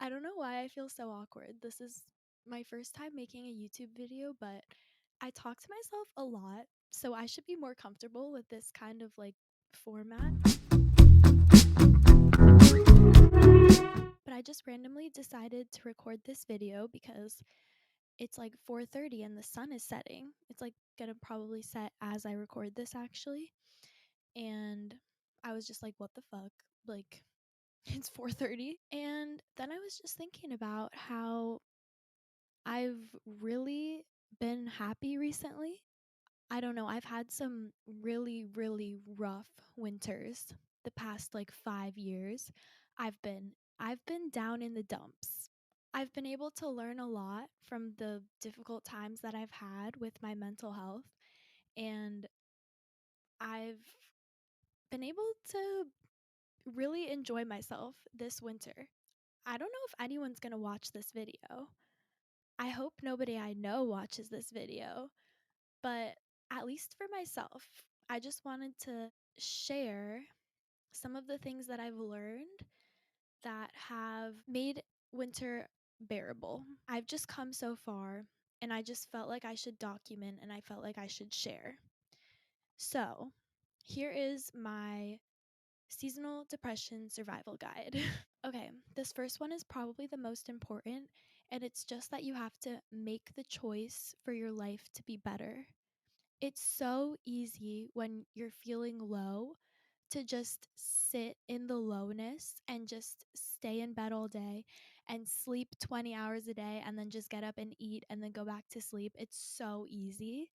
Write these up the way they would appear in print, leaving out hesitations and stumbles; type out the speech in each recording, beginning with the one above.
I don't know why I feel so awkward. This is my first time making a YouTube video, but I talk to myself a lot, so I should be more comfortable with this kind of like format. But I just randomly decided to record this video because it's like 4:30 and the sun is setting. It's like gonna probably set as I record this actually. And I was just like, what the fuck? Like it's 4:30. And then I was just thinking about how I've really been happy recently. I don't know, I've had some really, really rough winters the past like 5 years. I've been I've been down in the dumps. I've been able to learn a lot from the difficult times that I've had with my mental health, and I've been able to really enjoy myself this winter. I don't know if anyone's going to watch this video. I hope nobody I know watches this video. But at least for myself, I just wanted to share some of the things that I've learned that have made winter bearable. I've just come so far, and I just felt like I should document and I felt like I should share. So, here is my seasonal depression survival guide. Okay, this first one is probably the most important, and it's just that you have to make the choice for your life to be better. It's so easy when you're feeling low to just sit in the lowness and just stay in bed all day and sleep 20 hours a day and then just get up and eat and then go back to sleep. It's so easy.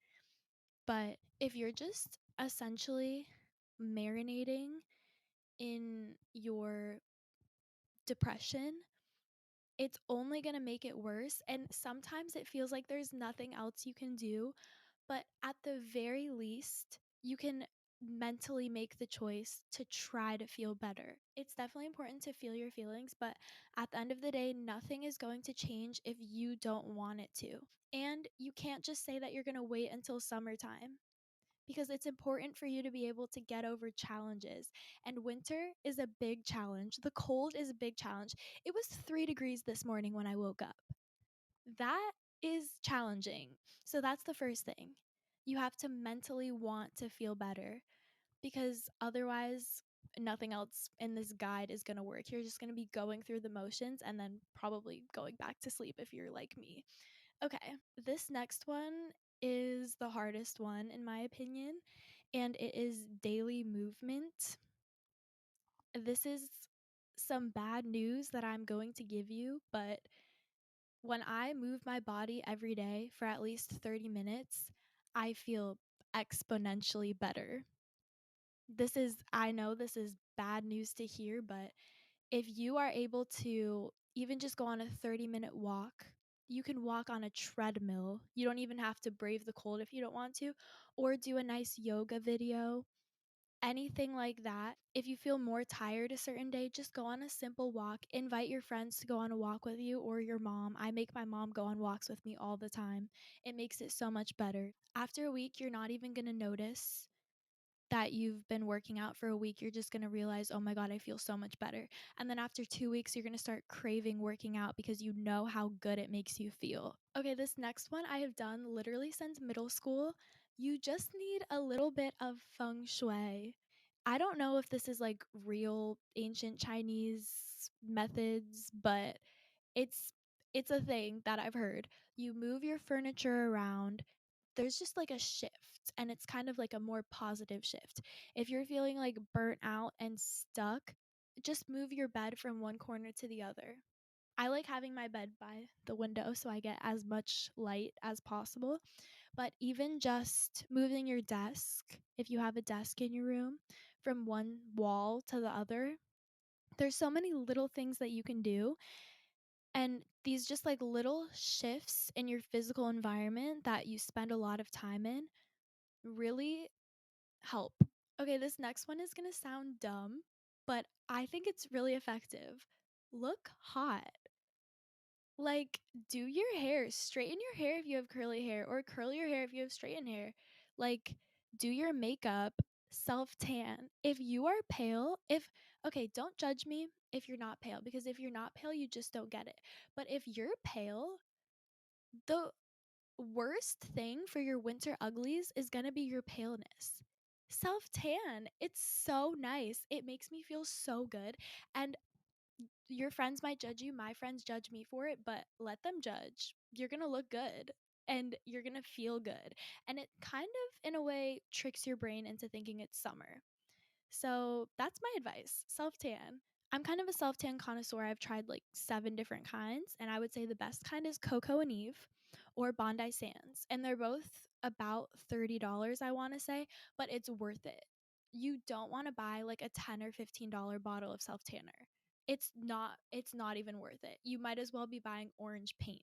But if you're just essentially marinating in your depression, it's only going to make it worse. And sometimes it feels like there's nothing else you can do. But at the very least, you can mentally make the choice to try to feel better. It's definitely important to feel your feelings, but at the end of the day, nothing is going to change if you don't want it to. And you can't just say that you're going to wait until summertime because it's important for you to be able to get over challenges. And winter is a big challenge. The cold is a big challenge. It was 3 degrees this morning when I woke up. That is challenging. So that's the first thing. You have to mentally want to feel better because otherwise, nothing else in this guide is going to work. You're just going to be going through the motions and then probably going back to sleep if you're like me. Okay, this next one is the hardest one, in my opinion, and it is daily movement. This is some bad news that I'm going to give you, but when I move my body every day for at least 30 minutes, I feel exponentially better. I know this is bad news to hear, but if you are able to even just go on a 30-minute walk, you can walk on a treadmill. You don't even have to brave the cold if you don't want to, or do a nice yoga video, anything like that. If you feel more tired a certain day, just go on a simple walk. Invite your friends to go on a walk with you or your mom. I make my mom go on walks with me all the time. It makes it so much better. After a week, you're not even going to notice that you've been working out for a week. You're just going to realize, oh my God, I feel so much better. And then after 2 weeks, you're going to start craving working out because you know how good it makes you feel. Okay, this next one I have done literally since middle school. You just need a little bit of feng shui. I don't know if this is like real ancient Chinese methods, but it's it's a thing that I've heard. You move your furniture around, there's just like a shift, and it's kind of like a more positive shift. If you're feeling like burnt out and stuck, just move your bed from one corner to the other. I like having my bed by the window so I get as much light as possible. But even just moving your desk, if you have a desk in your room, from one wall to the other, there's so many little things that you can do. And these just like little shifts in your physical environment that you spend a lot of time in really help. Okay, this next one is going to sound dumb, but I think it's really effective. Look hot. Like, do your hair, straighten your hair if you have curly hair, or curl your hair if you have straightened hair. Like, do your makeup, self tan. If you are pale, okay, don't judge me. if you're not pale, because if you're not pale, you just don't get it. But if you're pale, the worst thing for your winter uglies is going to be your paleness. Self tan, it's so nice. It makes me feel so good. And your friends might judge you. My friends judge me for it, but let them judge. You're going to look good and you're going to feel good. And it kind of, in a way, tricks your brain into thinking it's summer. So that's my advice, self tan. I'm kind of a self tan connoisseur. I've tried like 7 different kinds, and I would say the best kind is Coco and Eve or Bondi Sands. And they're both about $30, I want to say, but it's worth it. You don't want to buy like a $10 or $15 bottle of self tanner. It's not even worth it. You might as well be buying orange paint.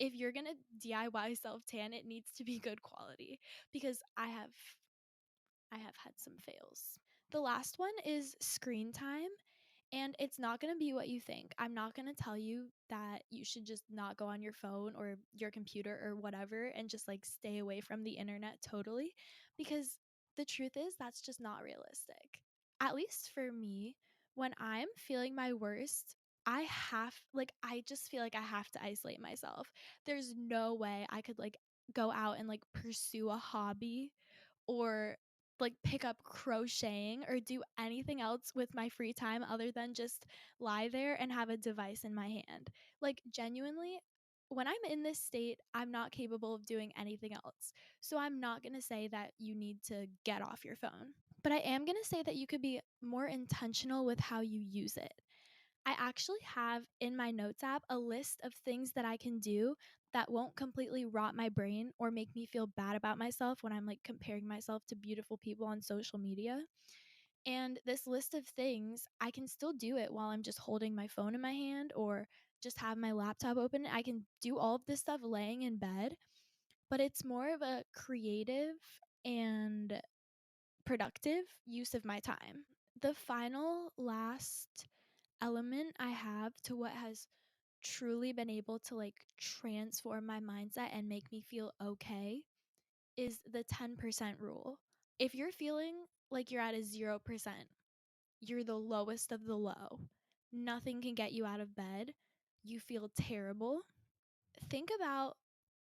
If you're going to DIY self tan, it needs to be good quality because I have had some fails. The last one is screen time. And it's not going to be what you think. I'm not going to tell you that you should just not go on your phone or your computer or whatever and just like stay away from the internet totally, because the truth is that's just not realistic. At least for me, when I'm feeling my worst, I just feel like I have to isolate myself. There's no way I could like go out and like pursue a hobby or like pick up crocheting or do anything else with my free time other than just lie there and have a device in my hand. Like, genuinely, when I'm in this state, I'm not capable of doing anything else. So, I'm not going to say that you need to get off your phone. But I am going to say that you could be more intentional with how you use it. I actually have in my notes app a list of things that I can do that won't completely rot my brain or make me feel bad about myself when I'm like comparing myself to beautiful people on social media. And this list of things, I can still do it while I'm just holding my phone in my hand or just have my laptop open. I can do all of this stuff laying in bed, but it's more of a creative and productive use of my time. The final last element I have to what has truly been able to like transform my mindset and make me feel okay is the 10% rule. If you're feeling like you're at a 0%, you're the lowest of the low, nothing can get you out of bed, you feel terrible, think about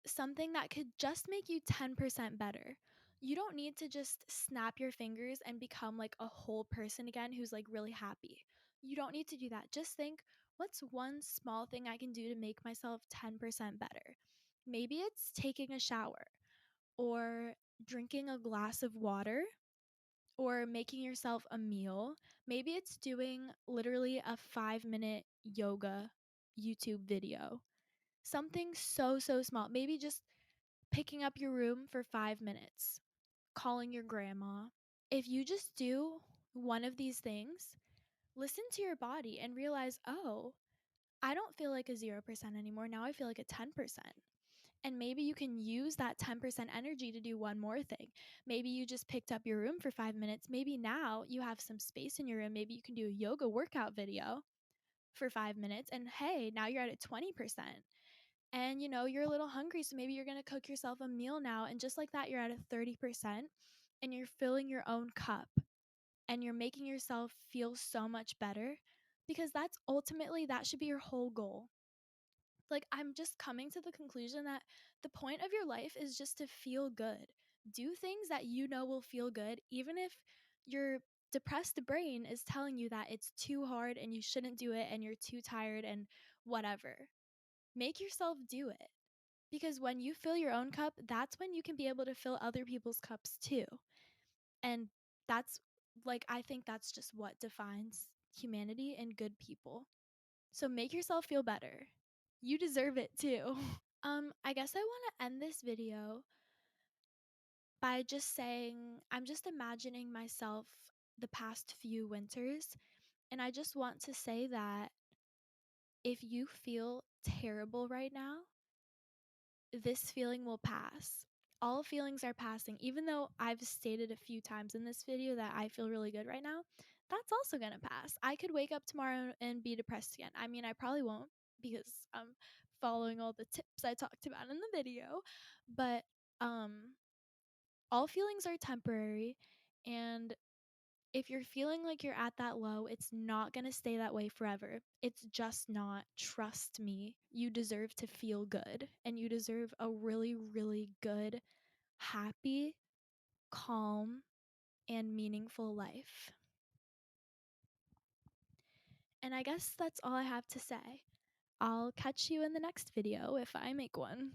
something that could just make you 10% better. You don't need to just snap your fingers and become like a whole person again who's like really happy. You don't need to do that. Just think, what's one small thing I can do to make myself 10% better? Maybe it's taking a shower or drinking a glass of water or making yourself a meal. Maybe it's doing literally a 5-minute yoga YouTube video. Something so, so small. Maybe just picking up your room for 5 minutes, calling your grandma. If you just do one of these things, listen to your body and realize, oh, I don't feel like a 0% anymore. Now I feel like a 10%. And maybe you can use that 10% energy to do one more thing. Maybe you just picked up your room for 5 minutes. Maybe now you have some space in your room. Maybe you can do a yoga workout video for 5 minutes. And hey, now you're at a 20%. And you're a little hungry, so maybe you're going to cook yourself a meal now, and just like that you're at a 30% and you're filling your own cup and you're making yourself feel so much better, because that should be your whole goal. Like, I'm just coming to the conclusion that the point of your life is just to feel good. Do things that you know will feel good, even if your depressed brain is telling you that it's too hard and you shouldn't do it and you're too tired and whatever. Make yourself do it. Because when you fill your own cup, that's when you can be able to fill other people's cups too. And that's I think that's just what defines humanity and good people. So make yourself feel better. You deserve it too. I guess I want to end this video by just saying I'm just imagining myself the past few winters, and I just want to say that if you feel terrible right now, this feeling will pass. All feelings are passing. Even though I've stated a few times in this video that I feel really good right now, that's also going to pass. I could wake up tomorrow and be depressed again. I mean, I probably won't because I'm following all the tips I talked about in the video, but all feelings are temporary, and If you're feeling like you're at that low, it's not going to stay that way forever. It's just not. Trust me. You deserve to feel good, and you deserve a really, really good, happy, calm, and meaningful life. And I guess that's all I have to say. I'll catch you in the next video if I make one.